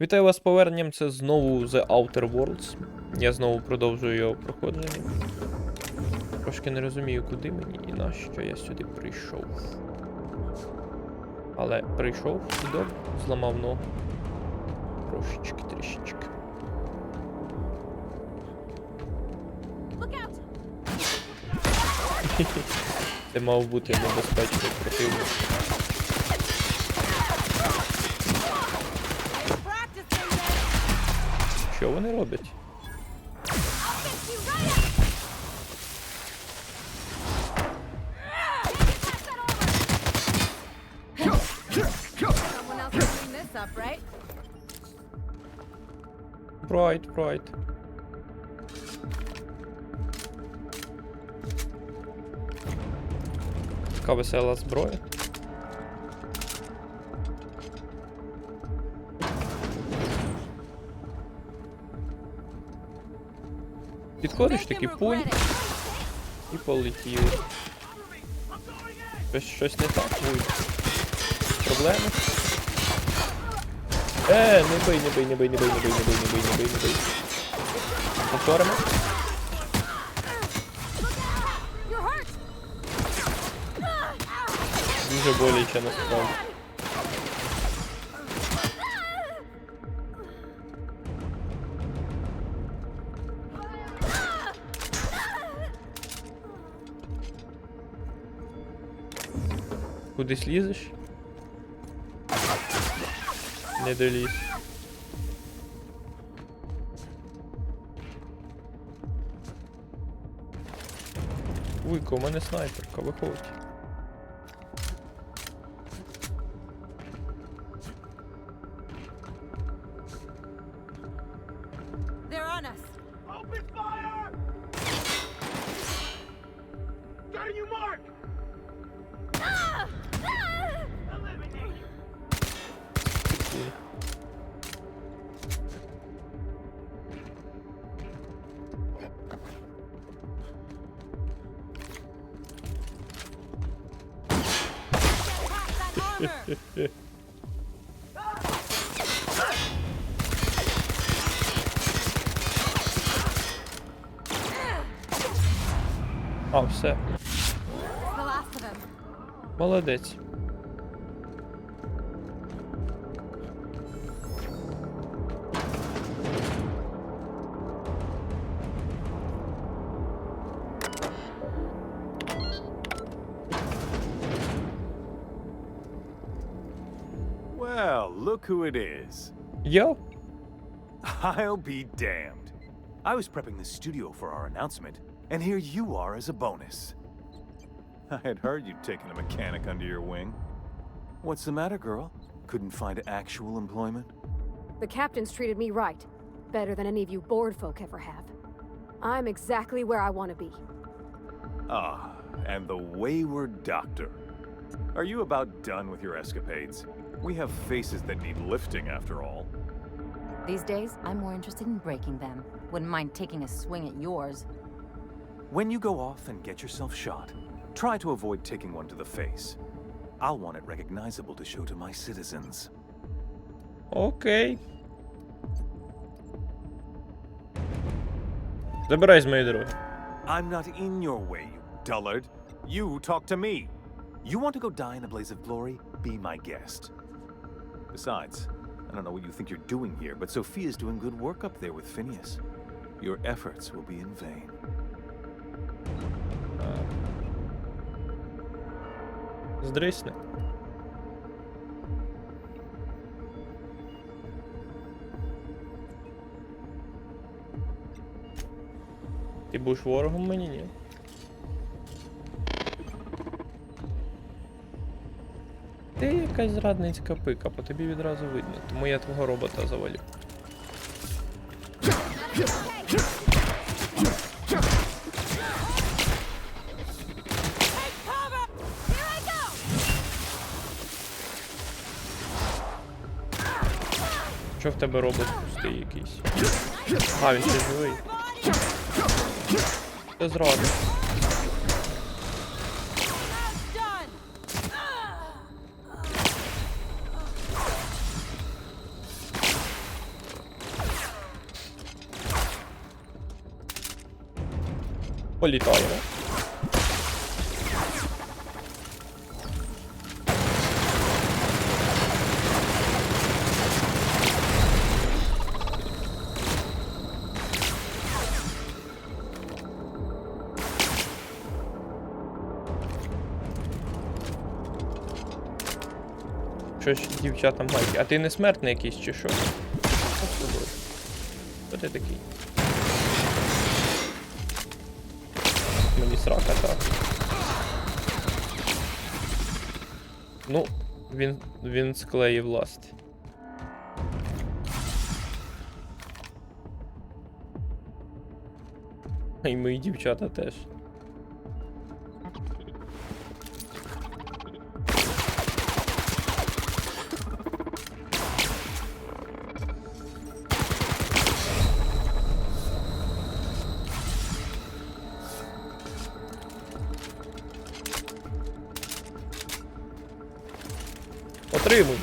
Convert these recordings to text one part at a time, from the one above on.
Вітаю вас з поверненням, це знову The Outer Worlds. Я знову продовжую його проходження. Трошки не розумію, куди мені і на що я сюди прийшов. Але прийшов і добре, зламав ногу. Трошечки, трішечки. Це мав бути небезпечний противник. Що вони роблять? Прайд. Така весела зброя. Підходиш такий пунь і полетіли. Щось не так, будь. Проблеми? Не бий. Повторимо. Дуже боляче насправді. Кудись лізеш? Не доліз. Уйко, у мене снайперка, виходь. А, все. Молодець. Well, look who it is. Yo? I'll be damned. I was prepping the studio for our announcement, and here you are as a bonus. I had heard you'd taken a mechanic under your wing. What's the matter, girl? Couldn't find actual employment? The captain's treated me right. Better than any of you bored folk ever have. I'm exactly where I want to be. Ah, and the wayward doctor. Are you about done with your escapades? We have faces that need lifting, after all. These days, I'm more interested in breaking them. Wouldn't mind taking a swing at yours. When you go off and get yourself shot, try to avoid taking one to the face. I'll want it recognizable to show to my citizens. Окей. Забирай з моєї дороги. I'm not in your way, you dullard. You talk to me. You want to go die in a blaze of glory? Be my guest. Besides, I don't know what you think you're doing here, but Sophia's doing good work up there with Phineas. Your efforts will be in vain. Здрисни. Ти будеш ворогом мені, ні? Ти якась зрадницька пика, по тобі відразу видно, тому я твого робота завалю. Що в тебе робот пустий якийсь? А, він ще живий. Це зрада. Політаємо. Що ж дівчатам гайки? А ти не смертний якийсь чи що? Що з тобою? Хто ти такий? Мені срака так. Ну, він склеїв ласт. І мої дівчата теж. Отримуй.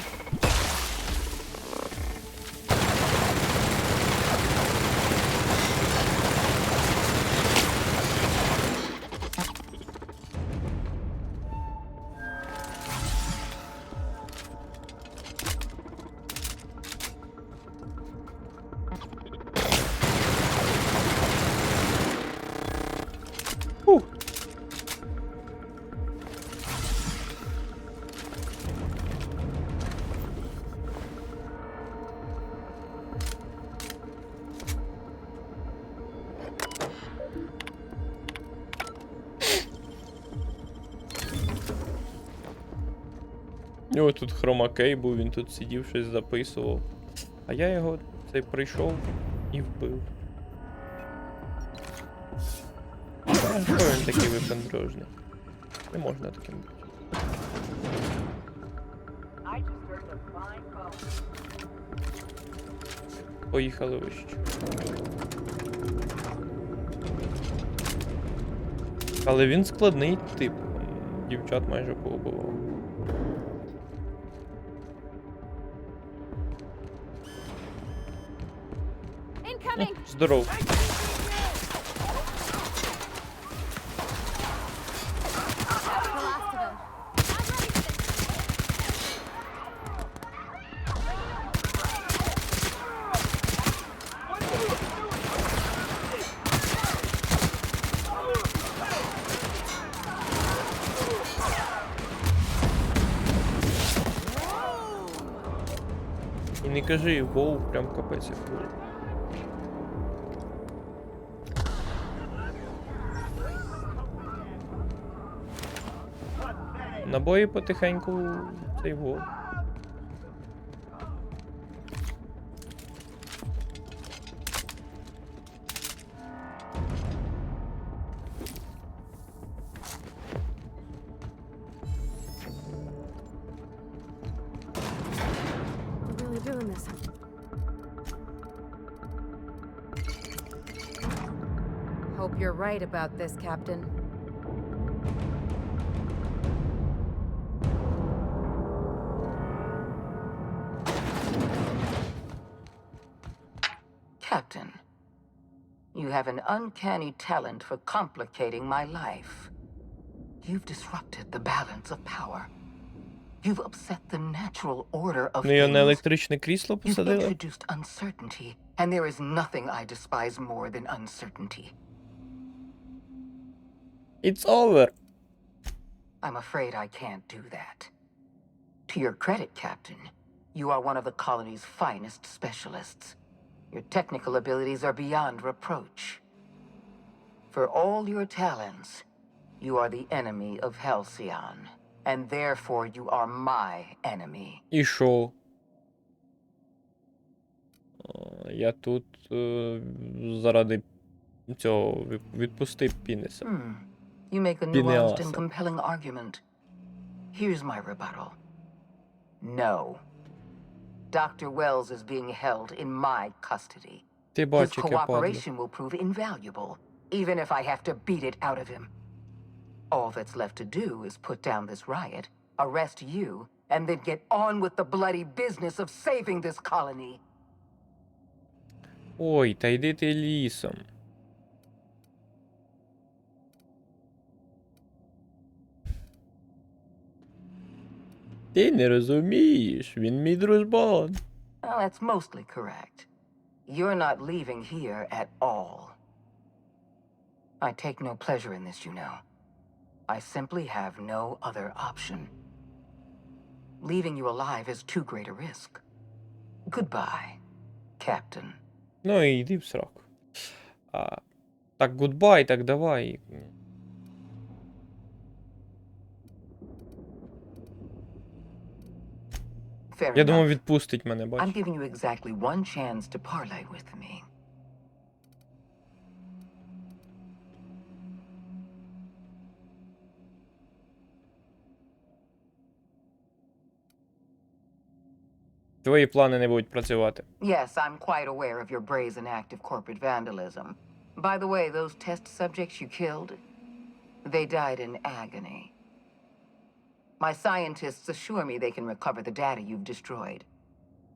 Фух. О, тут хромакей був, він тут сидів, щось записував. А я його цей прийшов і вбив. А що він такий випендрежний? Не можна таким бути. Поїхали вище. Але він складний тип. Дівчат майже поубивав. Здоров. І не кажи, воу, прям капець як було. Набої потихеньку цей вов. Really doing this. Hope you're right about this, Captain. Captain, you have an uncanny talent for complicating my life. You've disrupted the balance of power. You've upset the natural order of Ну, я на things. електричне крісло You've посадила. introduced uncertainty, and there is nothing I despise more than uncertainty. It's over. I'm afraid I can't do that. To your credit, Captain, you are one of the colony's finest specialists. Your technical abilities are beyond reproach. For all your talents, you are the enemy of Halcyon, and therefore you are my enemy. І шо? Я тут заради цього відпусти піниса. You make a nuanced Pineasa. and compelling argument. Here's my rebuttal. No. Dr. Wells is being held in my custody. Ти His бачиш, яке падло. cooperation will prove invaluable, even if I have to beat it out of him. All that's left to do is put down this riot, arrest you, and then get on with the bloody business of saving this colony. Ой, та йди ти лісом. Ти не розумієш, він мій дружбан. Well, that's mostly correct. You're not leaving here at all. I take no pleasure in this, you know. I simply have no other option. Leaving you alive is too great a risk. Goodbye, Captain. Ну і йди в сраку. Так, гудбай, так давай. Fair Я думав, enough. відпустить мене, I'm бач. giving you exactly one chance to parley with me. Твої плани не будуть працювати. Yes, I'm quite aware of your brazen act of corporate vandalism. By the way, those test subjects you killed, they died in agony. My scientists assure me they can recover the data you've destroyed.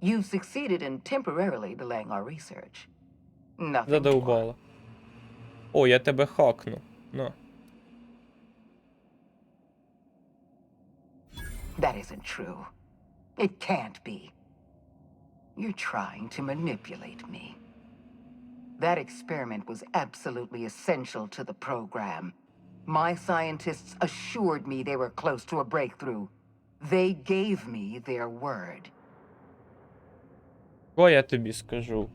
You've succeeded in temporarily delaying our research. Nothing more. Задовбала. О, я тебе хакну. На. That isn't true. It can't be. You're trying to manipulate me. That experiment was absolutely essential to the program. My scientists assured me they were close to a breakthrough. They gave me their word. Що я тобі скажу?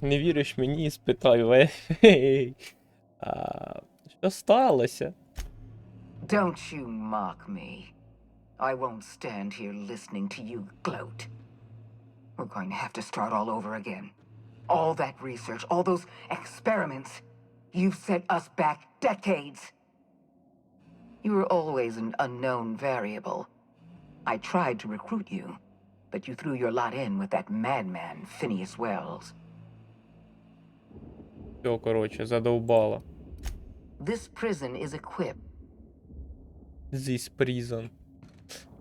Не віриш мені, спитаю. Що сталося? Don't you mock me. I won't stand here listening to you gloat. We're going to have to start all over again. All that research, all those experiments, you've set us back decades. You were always an unknown variable. I tried to recruit you, but you threw your lot in with that madman, Phineas Wells. Все, коротше, задовбала. This prison is equipped. This prison.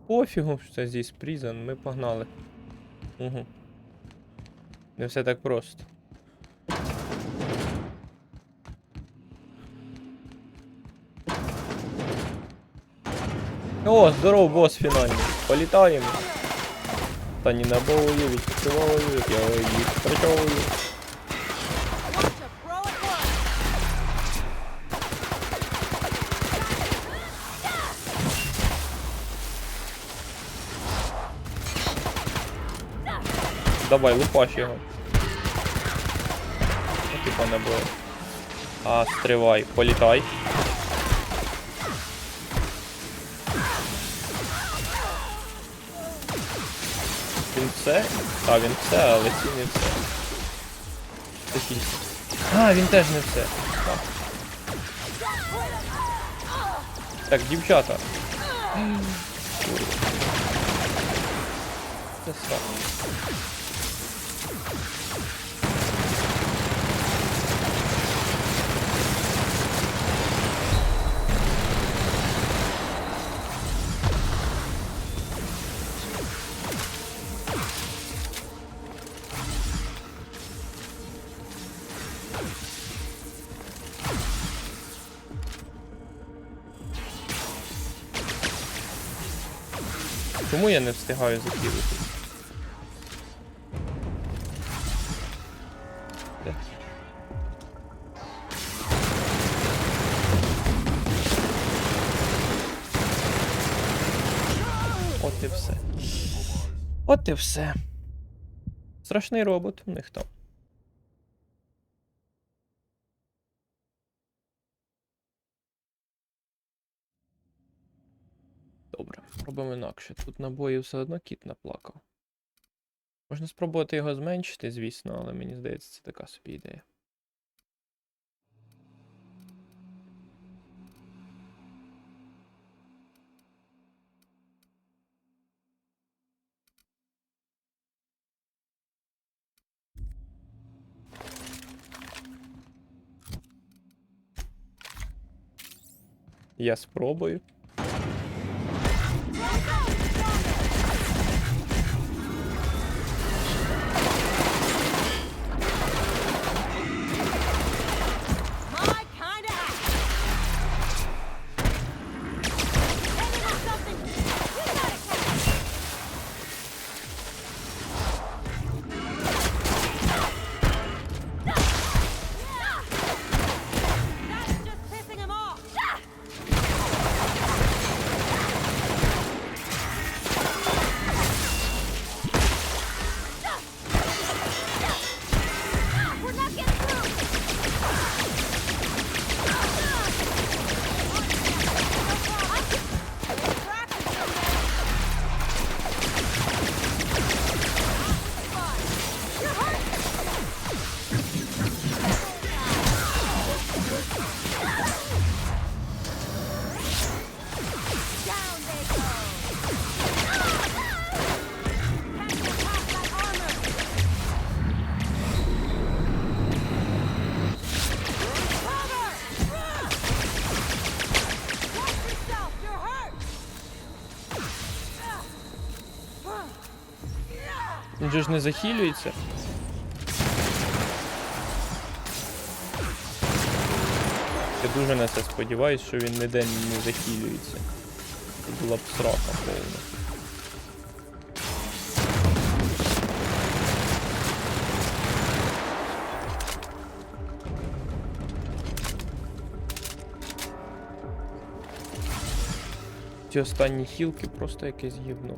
Пофігу, що це this prison, ми погнали. Угу. Не все так просто. О, здоров, бос фінальний. Політаємо. Та не набою, відпочиваю, я їх працьовую. Давай, лупаш його. Ну, типа не було. Стривай, політай. Він все? Він все, але ці не все. Такі. Він теж не все. Так, дівчата. Це срак. Чому я не встигаю закидати? Де? От і все. От і все. Страшний робот у них там. Добре, спробуємо інакше. Тут набоїв все одно кіт наплакав. Можна спробувати його зменшити, звісно, але мені здається, це така собі ідея. Я спробую. Він же ж не захилюється. Я дуже на це сподіваюсь, що він ніде не захилюється. Це була б срака повна. Ці останні хілки просто якесь гівно.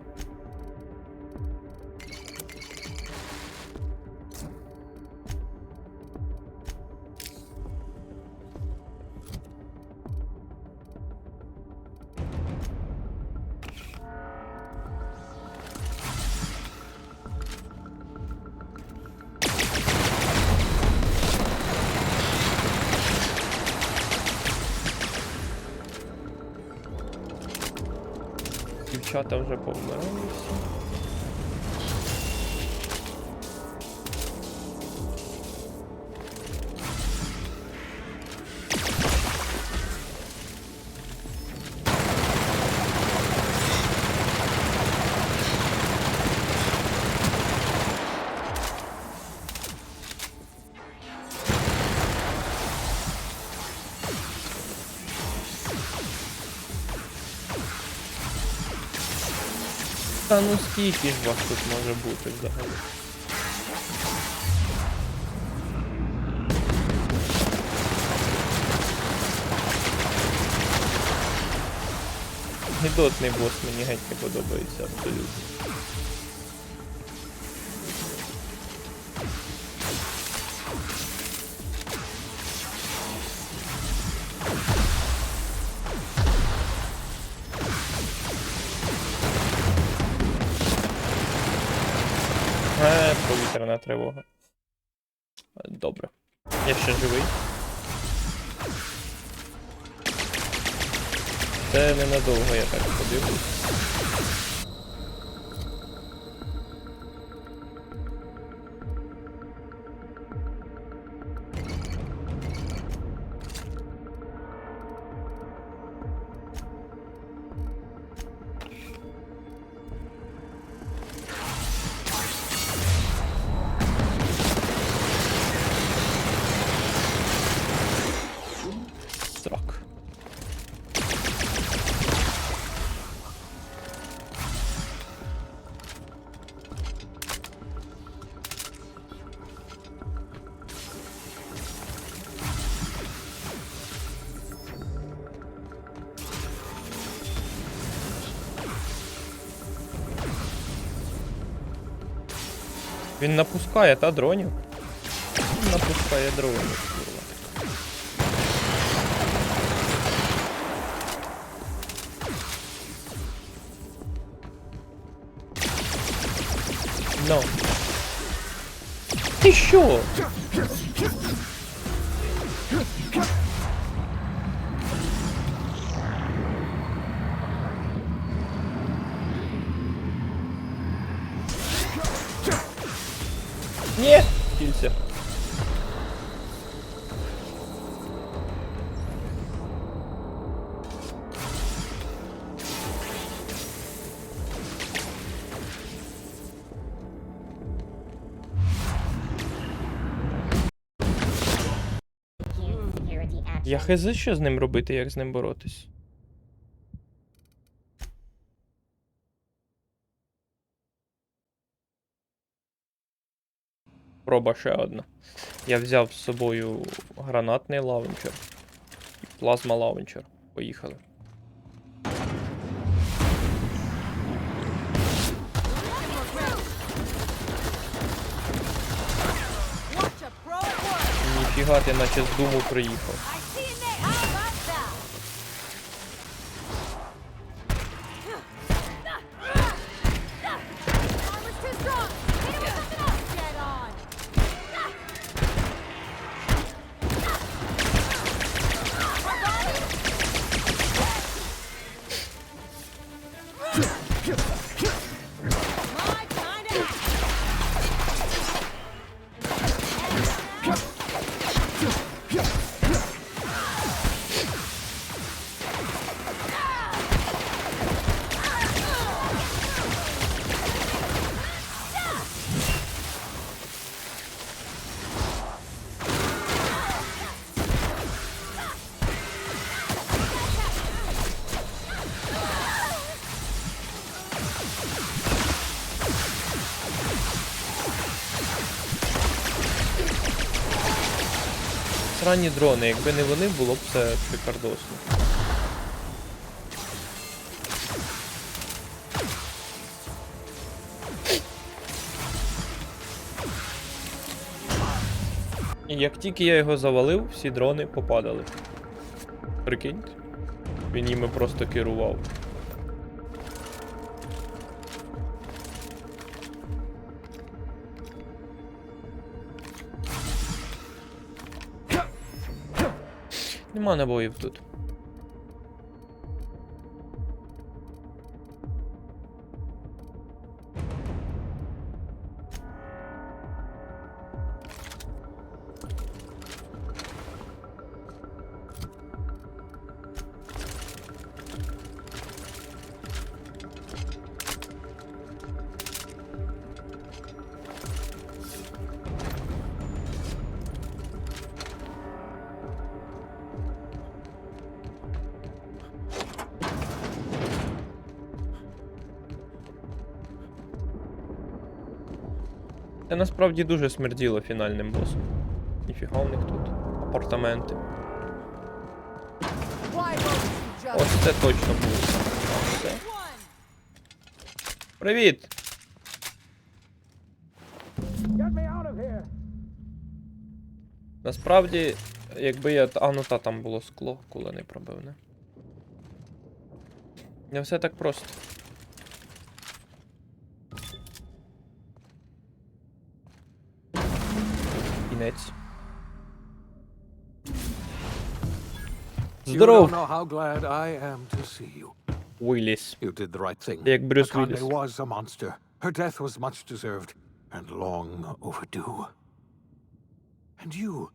Дівчата вже повмирали всі. Та ну скільки ж вас тут може бути взагалі? Гидотний бос мені геть не подобається абсолютно. Повітряна тривога. Добре. Я ще живий. Це ненадовго, я так подивлюсь. Срак. Він напускає, та, дронів? Він напускає дронів, курва. Ну. Ти що? Ні, кілься. Я хз, що з ним робити, як з ним боротись. Проба ще одна. Я взяв з собою гранатний лаунчер і плазма лаунчер. Поїхали. Ніфіга, ти наче з думу приїхав. Срані дрони, якби не вони, було б все шикардосно. І як тільки я його завалив, всі дрони попадали. Прикиньте. Він ними просто керував. Нема набоїв тут. Це насправді дуже смерділо фінальним босом. Ніфіга у них тут апартаменти. Ось це точно було. Все. Привіт! Насправді, якби я... А, ну там було скло, кула не пробив, не? Не все так просто. Кінець. You Здоров, don't know how glad I am to see you. Уілліс. You did the right thing. Як Брюс Akande Вілліс. was a monster. Her death was much deserved and long overdue. And you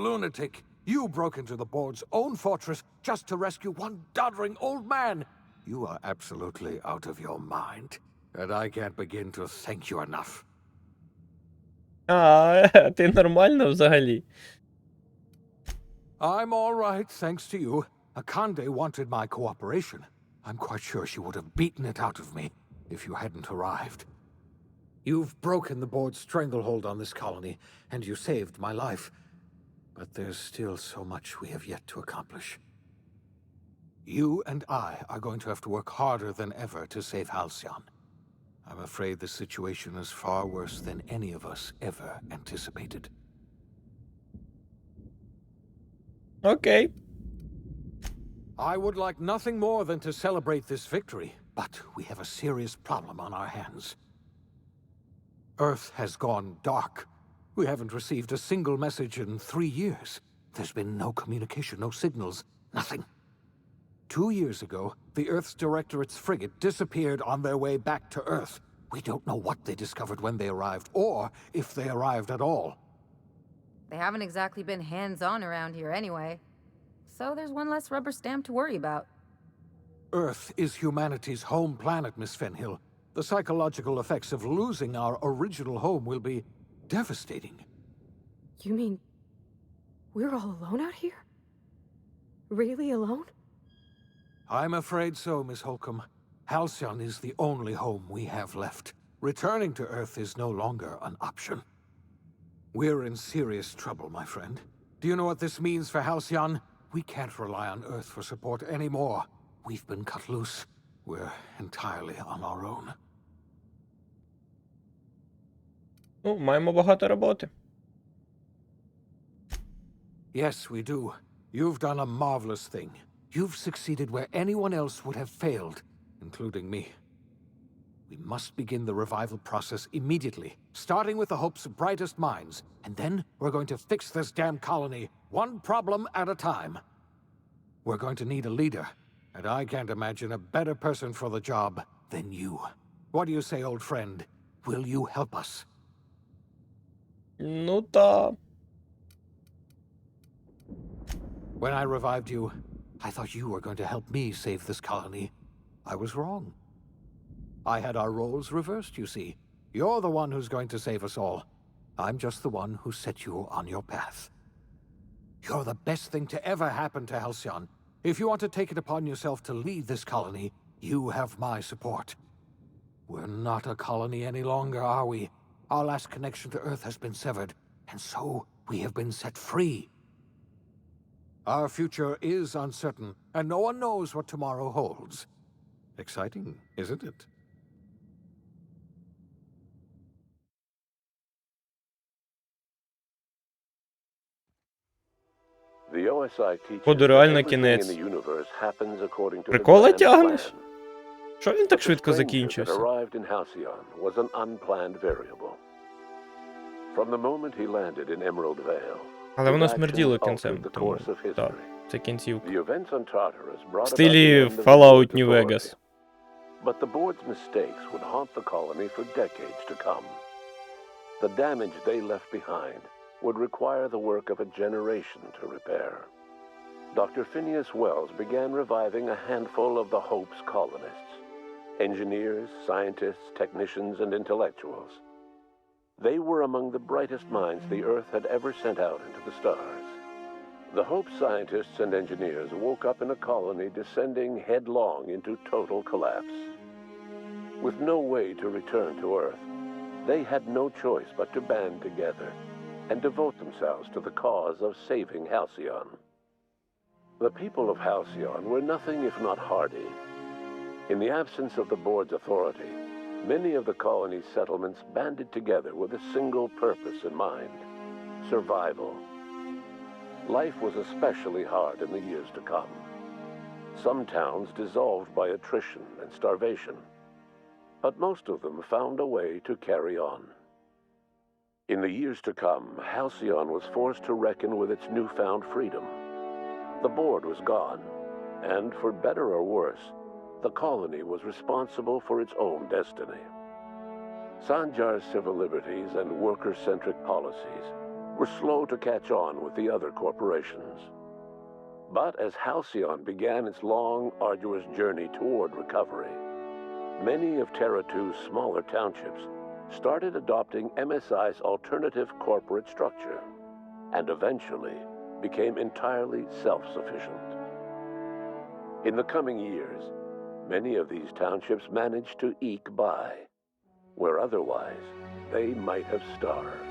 lunatic, you broke into the board's own fortress just to rescue one doddering old man. You are absolutely out of your mind, and I can't begin to thank you enough. А, ти нормально взагалі? I'm all right, thanks to you. Akande wanted my cooperation. I'm quite sure she would have beaten it out of me if you hadn't arrived. You've broken the board's stranglehold on this colony, and you saved my life. But there's still so much we have yet to accomplish. You and I are going to have to work harder than ever to save Halcyon. I'm afraid the situation is far worse than any of us ever anticipated. Окей. I would like nothing more than to celebrate this victory, but we have a serious problem on our hands. Earth has gone dark. We haven't received a single message in 3 years. There's been no communication, no signals, nothing. 2 years ago, the Earth's Directorate's frigate disappeared on their way back to Earth. We don't know what they discovered when they arrived, or if they arrived at all. They haven't exactly been hands-on around here anyway. So there's one less rubber stamp to worry about. Earth is humanity's home planet, Miss Fenhill. The psychological effects of losing our original home will be devastating. You mean we're all alone out here? Really alone? I'm afraid so, Miss Holcomb. Halcyon is the only home we have left. Returning to Earth is no longer an option. We're in serious trouble, my friend. Do you know what this means for Halcyon? We can't rely on Earth for support anymore. We've been cut loose. We're entirely on our own. Ну, маємо багато роботи. Yes, we do. You've done a marvelous thing. You've succeeded where anyone else would have failed, including me. We must begin the revival process immediately, starting with the hope's brightest minds, and then we're going to fix this damn colony, one problem at a time. We're going to need a leader, and I can't imagine a better person for the job than you. What do you say, old friend? Will you help us? Ну та. When I revived you, I thought you were going to help me save this colony. I was wrong. I had our roles reversed, you see. You're the one who's going to save us all. I'm just the one who set you on your path. You're the best thing to ever happen to Halcyon. If you want to take it upon yourself to lead this colony, you have my support. We're not a colony any longer, are we? Our last connection to Earth has been severed, and so we have been set free. Our future is uncertain, and no one knows what tomorrow holds. Exciting, isn't it? The OSI teaches Походу, that реально everything in кінець. the universe happens according to the Прикола grand тягнеш? plan. Що він But так the швидко stranger that закінчився? arrived in Halcyon was an unplanned variable. From the moment he landed in Emerald Vale, Але воно his смерділо actions кінцем, altered the тому course of так, history. це кінцівка. The events on Tartarus brought В about стилі the end of the Fallout board's New authority. Vegas. But the board's mistakes would haunt the colony for decades to come. The damage they left behind would require the work of a generation to repair. Dr. Phineas Wells began reviving a handful of the Hope's colonists, engineers, scientists, technicians, and intellectuals. They were among the brightest minds the Earth had ever sent out into the stars. The Hope scientists and engineers woke up in a colony descending headlong into total collapse. With no way to return to Earth, they had no choice but to band together and devote themselves to the cause of saving Halcyon. The people of Halcyon were nothing if not hardy. In the absence of the board's authority, many of the colony's settlements banded together with a single purpose in mind: survival. Life was especially hard in the years to come. Some towns dissolved by attrition and starvation, but most of them found a way to carry on. In the years to come, Halcyon was forced to reckon with its newfound freedom. The board was gone, and for better or worse, the colony was responsible for its own destiny. Sanjar's civil liberties and worker-centric policies were slow to catch on with the other corporations. But as Halcyon began its long, arduous journey toward recovery, many of Terra 2's smaller townships started adopting MSI's alternative corporate structure, and eventually became entirely self-sufficient. In the coming years, many of these townships managed to eke by, where otherwise they might have starved.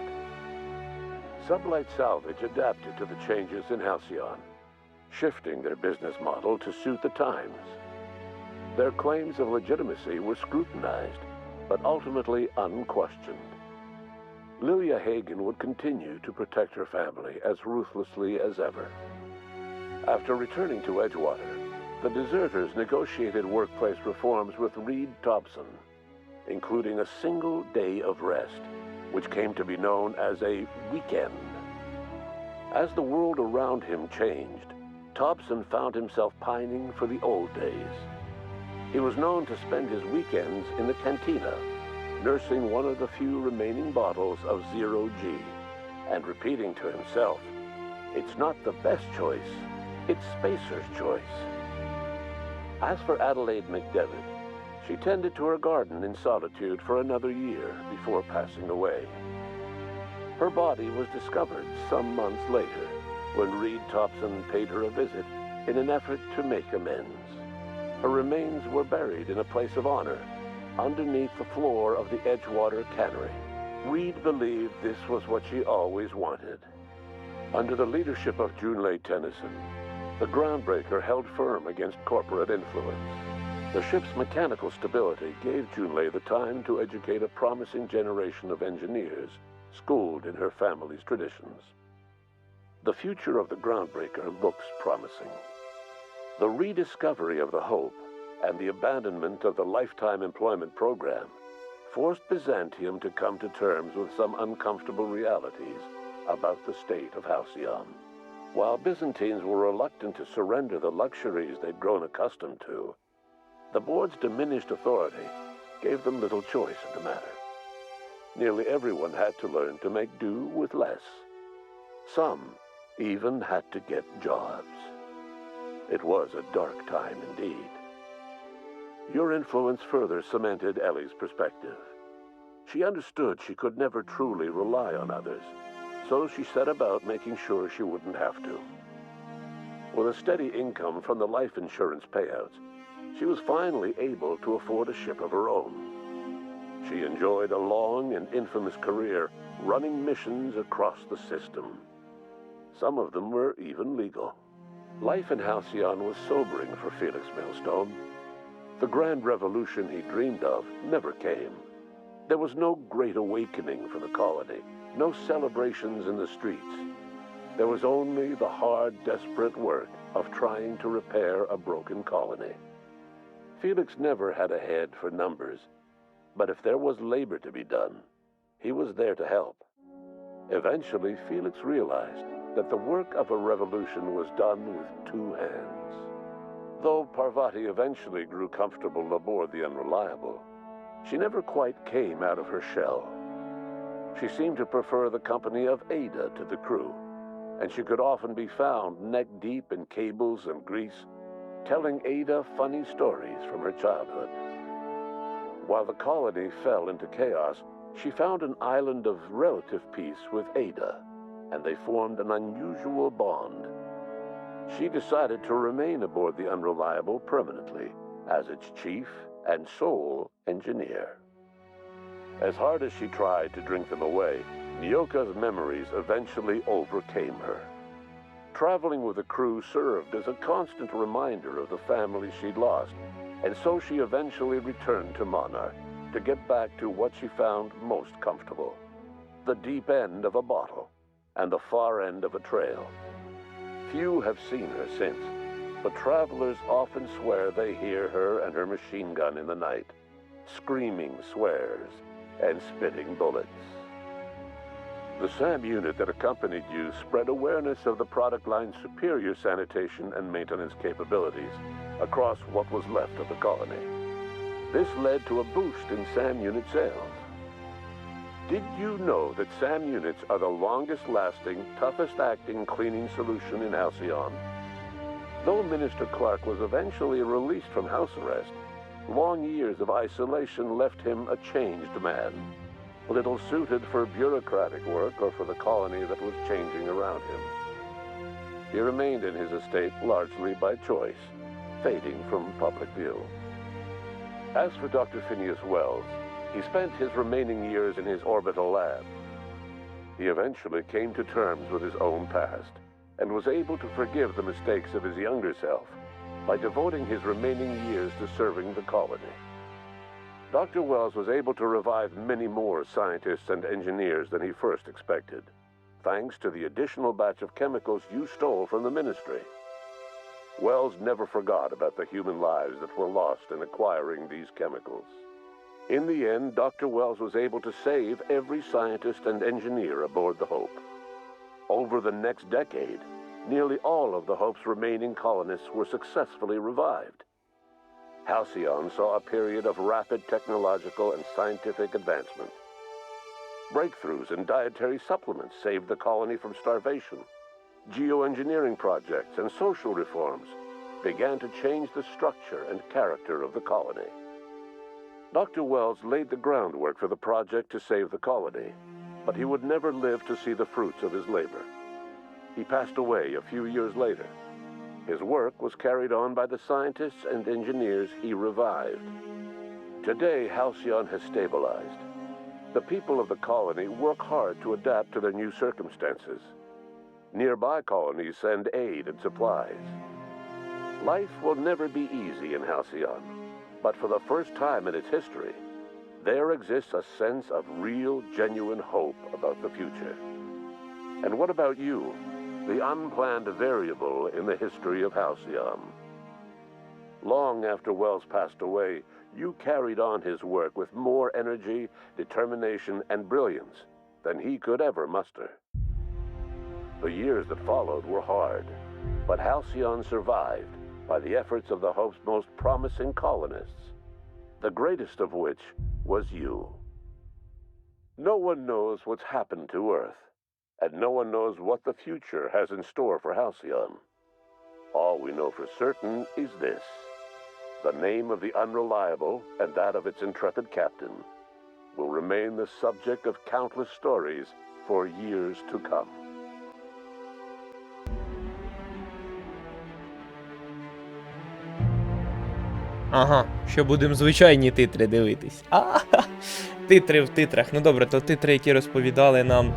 Sublight Salvage adapted to the changes in Halcyon, shifting their business model to suit the times. Their claims of legitimacy were scrutinized, but ultimately unquestioned. Lilia Hagen would continue to protect her family as ruthlessly as ever. After returning to Edgewater, the deserters negotiated workplace reforms with Reed Thompson, including a single day of rest, which came to be known as a weekend. As the world around him changed, Thompson found himself pining for the old days. He was known to spend his weekends in the cantina, nursing one of the few remaining bottles of Zero G, and repeating to himself, "It's not the best choice, it's Spacer's choice." As for Adelaide McDevitt, she tended to her garden in solitude for another year before passing away. Her body was discovered some months later, when Reed Thompson paid her a visit in an effort to make amends. Her remains were buried in a place of honor, underneath the floor of the Edgewater Cannery. Reed believed this was what she always wanted. Under the leadership of Junlei Tennyson, the groundbreaker held firm against corporate influence. The ship's mechanical stability gave Junlei the time to educate a promising generation of engineers, schooled in her family's traditions. The future of the groundbreaker looks promising. The rediscovery of the Hope and the abandonment of the lifetime employment program forced Byzantium to come to terms with some uncomfortable realities about the state of Halcyon. While Byzantines were reluctant to surrender the luxuries they'd grown accustomed to, the board's diminished authority gave them little choice in the matter. Nearly everyone had to learn to make do with less. Some even had to get jobs. It was a dark time indeed. Your influence further cemented Ellie's perspective. She understood she could never truly rely on others, so she set about making sure she wouldn't have to. With a steady income from the life insurance payouts, she was finally able to afford a ship of her own. She enjoyed a long and infamous career running missions across the system. Some of them were even legal. Life in Halcyon was sobering for Felix Millstone. The grand revolution he dreamed of never came. There was no great awakening for the colony, no celebrations in the streets. There was only the hard, desperate work of trying to repair a broken colony. Felix never had a head for numbers, but if there was labor to be done, he was there to help. Eventually, Felix realized that the work of a revolution was done with two hands. Though Parvati eventually grew comfortable aboard the Unreliable, she never quite came out of her shell. She seemed to prefer the company of Ada to the crew, and she could often be found neck-deep in cables and grease, telling Ada funny stories from her childhood. While the colony fell into chaos, she found an island of relative peace with Ada, and they formed an unusual bond. She decided to remain aboard the Unreliable permanently as its chief and sole engineer. As hard as she tried to drink them away, Nyoka's memories eventually overcame her. Traveling with the crew served as a constant reminder of the family she'd lost, and so she eventually returned to Monarch to get back to what she found most comfortable: the deep end of a bottle and the far end of a trail. Few have seen her since, but travelers often swear they hear her and her machine gun in the night, screaming swears and spitting bullets. The SAM unit that accompanied you spread awareness of the product line's superior sanitation and maintenance capabilities across what was left of the colony. This led to a boost in SAM unit sales. Did you know that SAM units are the longest-lasting, toughest-acting cleaning solution in Halcyon? Though Minister Clark was eventually released from house arrest, long years of isolation left him a changed man, little suited for bureaucratic work or for the colony that was changing around him. He remained in his estate largely by choice, fading from public view. As for Dr. Phineas Wells, he spent his remaining years in his orbital lab. He eventually came to terms with his own past and was able to forgive the mistakes of his younger self by devoting his remaining years to serving the colony. Dr. Wells was able to revive many more scientists and engineers than he first expected, thanks to the additional batch of chemicals you stole from the ministry. Wells never forgot about the human lives that were lost in acquiring these chemicals. In the end, Dr. Wells was able to save every scientist and engineer aboard the Hope. Over the next decade, nearly all of the Hope's remaining colonists were successfully revived. Halcyon saw a period of rapid technological and scientific advancement. Breakthroughs in dietary supplements saved the colony from starvation. Geoengineering projects and social reforms began to change the structure and character of the colony. Dr. Wells laid the groundwork for the project to save the colony, but he would never live to see the fruits of his labor. He passed away a few years later. His work was carried on by the scientists and engineers he revived. Today, Halcyon has stabilized. The people of the colony work hard to adapt to their new circumstances. Nearby colonies send aid and supplies. Life will never be easy in Halcyon, but for the first time in its history, there exists a sense of real, genuine hope about the future. And what about you, the unplanned variable in the history of Halcyon? Long after Wells passed away, you carried on his work with more energy, determination, and brilliance than he could ever muster. The years that followed were hard, but Halcyon survived by the efforts of the Hope's most promising colonists, the greatest of which was you. No one knows what's happened to Earth, and no one knows what the future has in store for Halcyon. All we know for certain is this: the name of the Unreliable and that of its intrepid captain will remain the subject of countless stories for years to come. Ага, що будемо звичайні титри дивитись. Титри в титрах. Ну добре, то титри, які розповідали нам,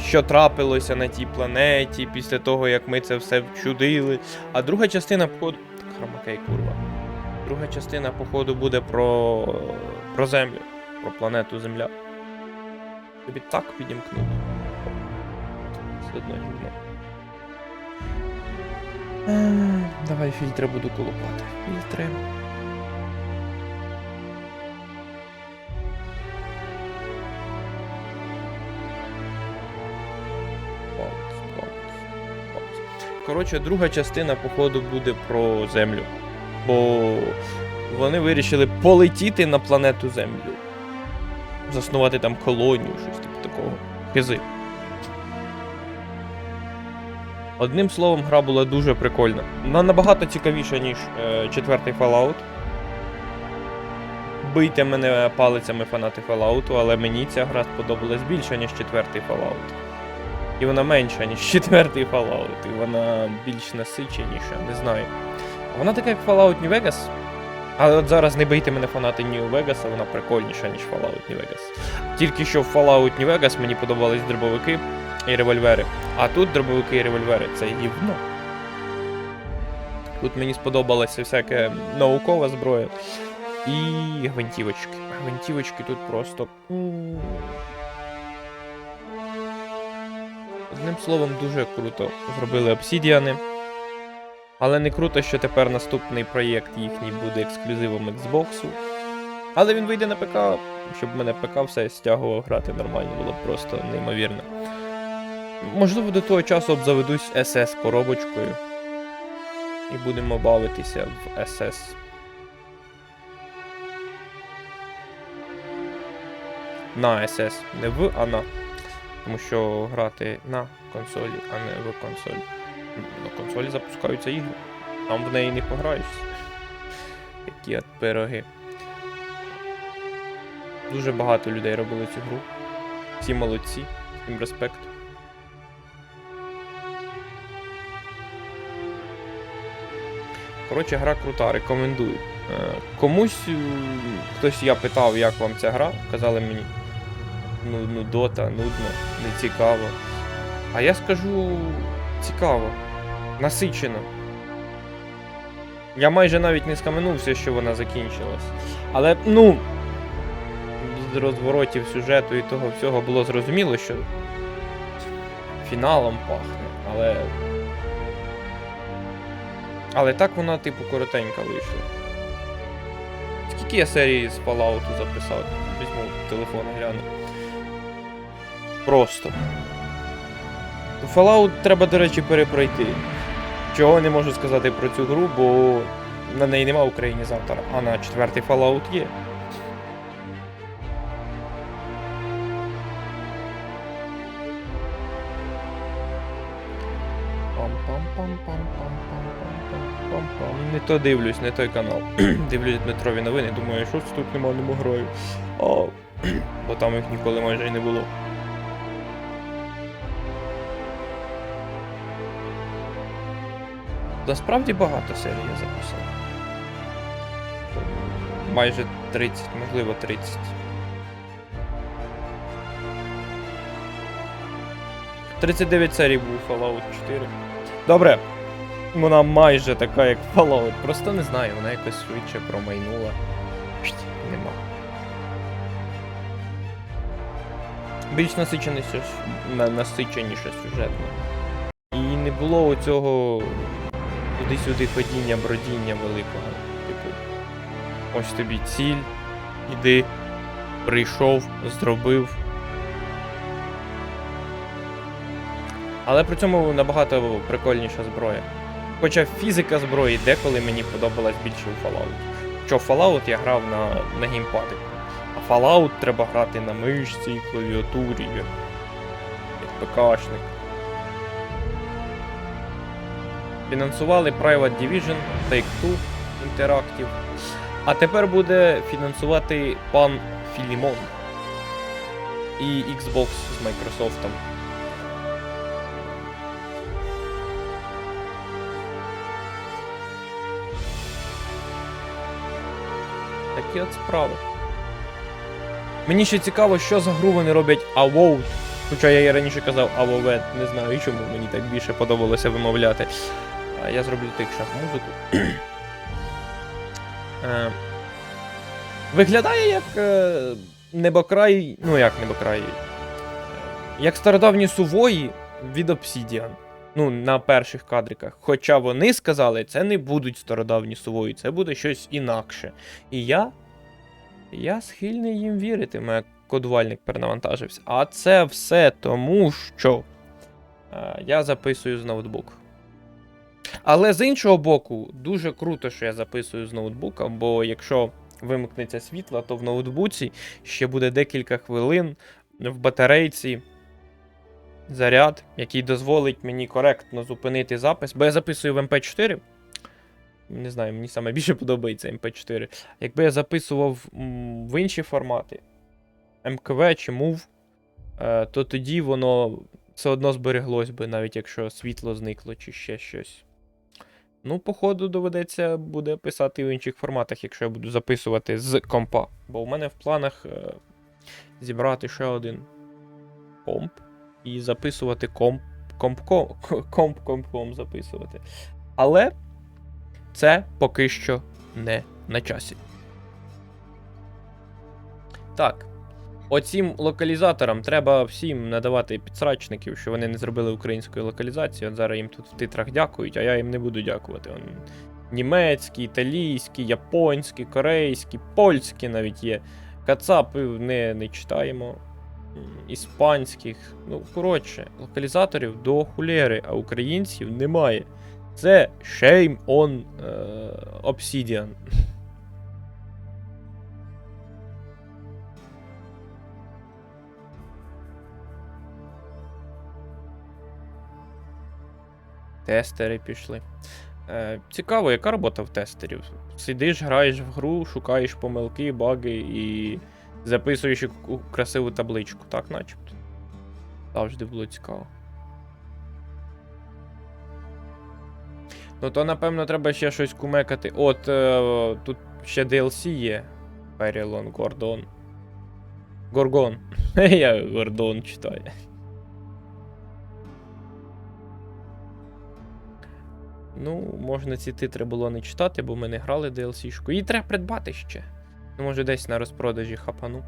що трапилося на тій планеті після того, як ми це все вчудили. А друга частина, походу... Хромакей, курва. Друга частина, походу, буде про Землю. Про планету Земля. Тобі так підімкнути. Все одно гівно. Давай фільтри буду колупати. Фільтри. Коротше, друга частина, походу, буде про Землю. Бо вони вирішили полетіти на планету Землю. Заснувати там колонію, щось типу такого. Хизи. Одним словом, гра була дуже прикольна. Вона набагато цікавіша, ніж четвертий Fallout. Бийте мене палицями фанати Fallout, але мені ця гра сподобалась більше, ніж четвертий Fallout. І вона менша, ніж четвертий Fallout. І вона більш насиченіша, не знаю. Вона така, як Fallout New Vegas. Але от зараз не бийте мене фанати New Vegas, а вона прикольніша, ніж Fallout New Vegas. Тільки що в Fallout New Vegas мені подобались дробовики і револьвери. А тут дробовики і револьвери — це гівно. Тут мені сподобалася всяка наукова зброя. І гвинтівочки. Гвинтівочки тут просто... Одним словом, дуже круто зробили обсідіани. Але не круто, що тепер наступний проєкт їхній буде ексклюзивом Xbox. Але він вийде на ПК, щоб мене ПК все стягував, грати нормально, було б просто неймовірно. Можливо, до того часу обзаведусь SS-коробочкою. І будемо бавитися в SS. На SS. Не в, а на. Тому що грати на консолі, а не в консолі. На консолі запускаються ігри. Там в неї не пограєшся. Які от пироги. Дуже багато людей робили цю гру. Всі молодці. Всім респект. Коротше, гра крута, рекомендую. Комусь, хтось я питав, як вам ця гра, казали мені, ну дота, нудно, не цікаво. А я скажу, цікаво, насичено. Я майже навіть не скаменувся, що вона закінчилась. Але, з розворотів сюжету і того всього було зрозуміло, що фіналом пахне, але так вона, типу, коротенька вийшла. Скільки я серії з Fallout записав? Візьму телефон, гляну. Просто. Fallout треба, до речі, перепройти. Чого не можу сказати про цю гру, бо на неї нема українізатора, а на четвертий Fallout є. Не то дивлюсь, не той канал. Дивлюсь Дмитрові новини, думаю, що тут нема нумограю. Бо там їх ніколи майже й не було. Насправді багато серій я записав. Майже 30, можливо 30. 39 серій був у Fallout 4. Добре. Вона майже така, як Fallout. Просто не знаю, вона якось швидше промайнула. Нема. Більш насиченіше сюжетно. І не було оцього туди-сюди ходіння, бродіння великого. Типу, ось тобі ціль, іди, прийшов, зробив. Але при цьому набагато прикольніша зброя. Хоча фізика зброї деколи мені подобалась більше у Fallout. Що в Fallout я грав на геймпадику. А Fallout треба грати на мишці, клавіатурі, як ПКшник. Фінансували Private Division, Take-Two Interactive. А тепер буде фінансувати пан Філімон. І Xbox з Microsoftом. Такі от справи. Мені ще цікаво, що за гру вони роблять Avowed. Хоча я і раніше казав авовет, не знаю чому, мені так більше подобалося вимовляти. Я зроблю тихше музику. Виглядає як небокрай, ну як небокрай, як стародавні сувої від Obsidian. Ну, на перших кадриках. Хоча вони сказали, це не будуть стародавні сувої, це буде щось інакше. І я схильний їм вірити, моя кодувальник перенавантажився. А це все тому, що я записую з ноутбука. Але з іншого боку, дуже круто, що я записую з ноутбука, бо якщо вимкнеться світло, то в ноутбуці ще буде декілька хвилин в батарейці заряд, який дозволить мені коректно зупинити запис, бо я записую в MP4. Не знаю, мені саме більше подобається MP4. Якби я записував в інші формати, MKV чи MOV, то тоді воно все одно збереглось би, навіть якщо світло зникло чи ще щось. Ну, походу, доведеться буде писати в інших форматах, якщо я буду записувати з компа. Бо у мене в планах зібрати ще один комп і записувати компом записувати. Але це поки що не на часі. Так. Оцім локалізаторам треба всім надавати підсрачників, що вони не зробили української локалізації. От зараз їм тут в титрах дякують, а я їм не буду дякувати. Німецькі, італійські, японські, корейські, польські навіть є. Кацапи не читаємо. Іспанських. Ну, коротше, локалізаторів до хулєри, а українців немає. Це shame on Obsidian. Тестери пішли. Цікаво, яка робота в тестерів? Сидиш, граєш в гру, шукаєш помилки, баги і записуєш у красиву табличку, так начебто. Завжди було цікаво. Ну то, напевно, треба ще щось кумекати. От, тут ще DLC є. Перелон, Гордон. Горгон. Я Гордон читаю. Ну, можна ці титри було не читати, бо ми не грали DLC-шку. Її треба придбати ще. Ну, може, десь на розпродажі хапану.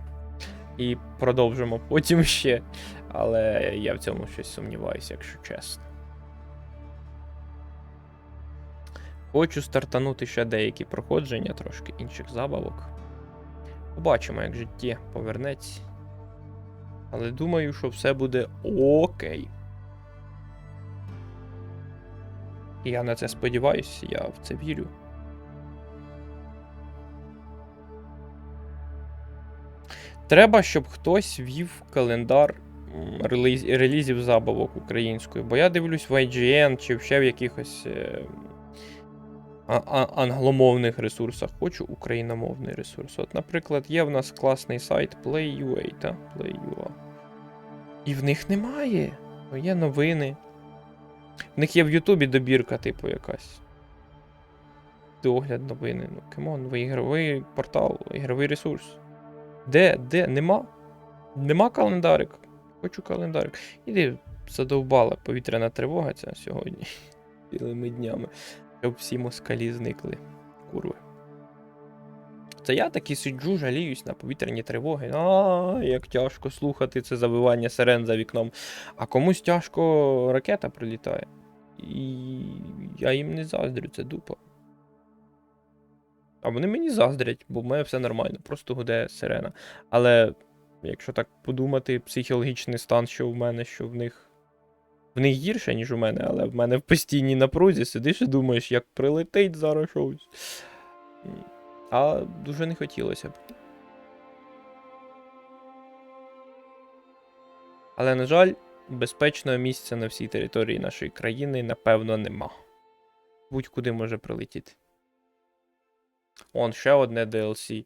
І продовжимо потім ще. Але я в цьому щось сумніваюся, якщо чесно. Хочу стартанути ще деякі проходження, трошки інших забавок. Побачимо, як життя повернеться. Але думаю, що все буде окей. Я на це сподіваюся, я в це вірю. Треба, щоб хтось вів календар релізів забавок українською. Бо я дивлюсь в IGN чи ще в якихось англомовних ресурсах. Хочу україномовний ресурс. От, наприклад, є в нас класний сайт Play.ua, та? Play.ua. І в них немає. Є новини. В них є в Ютубі добірка, типу, якась. Догляд новини. Ну, камон, ігровий портал, ігровий ресурс. Де? Нема? Нема календарик. Хочу календарик. Іди, задовбала повітряна тривога ця сьогодні. Цілими днями. Щоб всі москалі зникли. Курви. Це я таки сиджу, жаліюсь на повітряні тривоги. Як тяжко слухати це завивання сирен за вікном. А комусь тяжко ракета прилітає. І я їм не заздрю, це дупа. А вони мені заздрять, бо в мене все нормально, просто гуде сирена. Але, якщо так подумати, психологічний стан, що в мене, що в них гірше, ніж у мене, але в мене в постійній напрузі сидиш і думаєш, як прилетить зараз щось. А дуже не хотілося б. Але, на жаль, безпечного місця на всій території нашої країни, напевно, нема. Будь-куди може прилетіти. Ще одне DLC.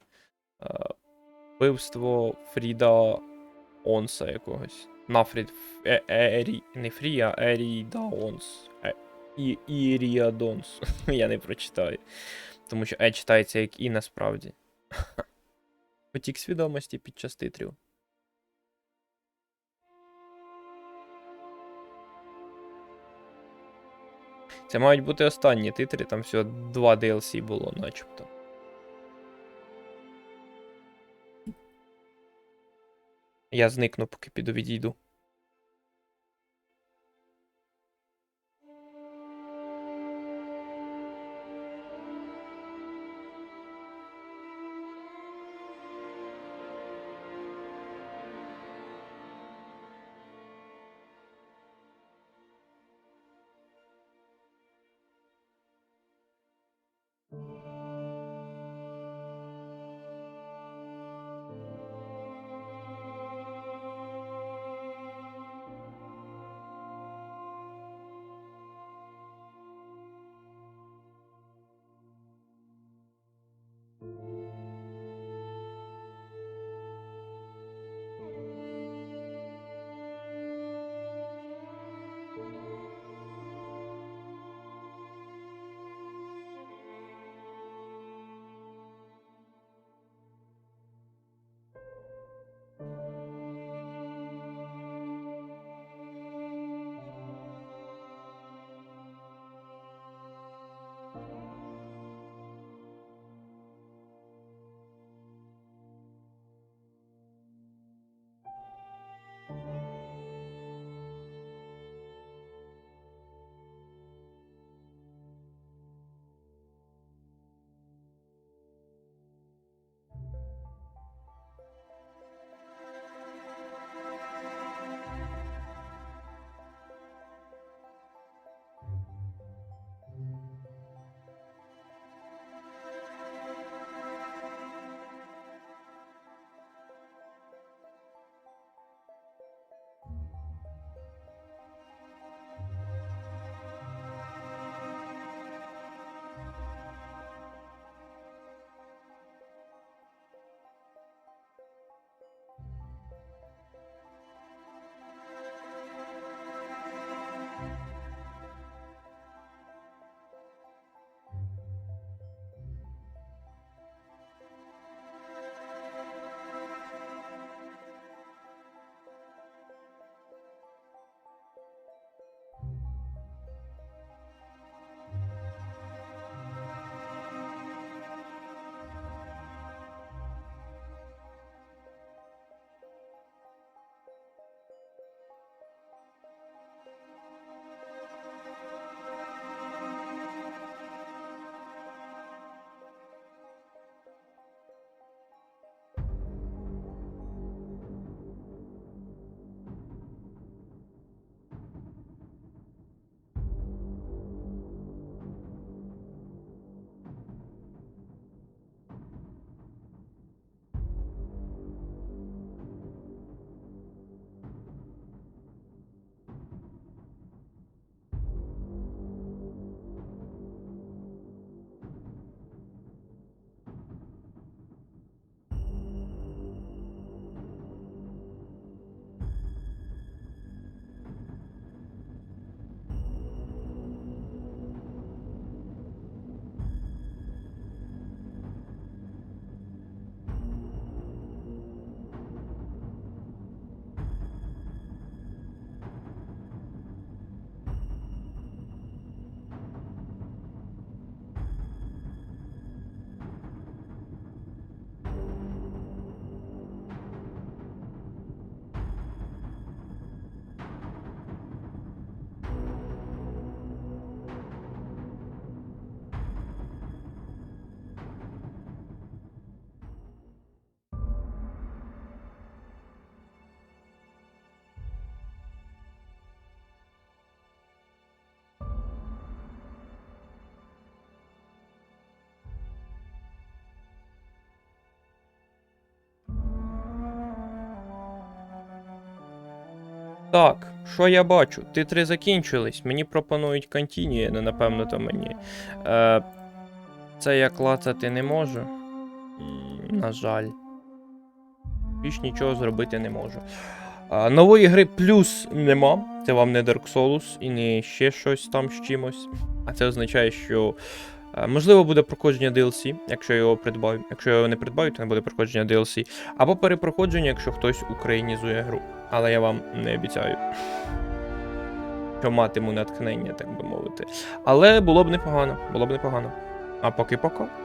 Вбивство Фріда Онса якогось. Не Фрі, а Еріда Онс. Ірія Донс. Я не прочитаю. Тому що читається як І насправді. Потік свідомості під час титрів. Це мають бути останні титри, там всього 2 DLC було, начебто. Я зникну, поки піду відійду. Так, що я бачу? Титри закінчились. Мені пропонують континue, ну напевно то мені. Це я клацати не можу. На жаль. Більш нічого зробити не можу. Нової гри плюс нема. Це вам не Dark Souls і не ще щось там з чимось. А це означає, що можливо буде проходження DLC, якщо я його придбаю. Якщо я його не придбаю, то не буде проходження DLC. Або перепроходження, якщо хтось українізує гру. Але я вам не обіцяю. що матиму натхнення, так би мовити. Але було б непогано, було б непогано. А поки пока.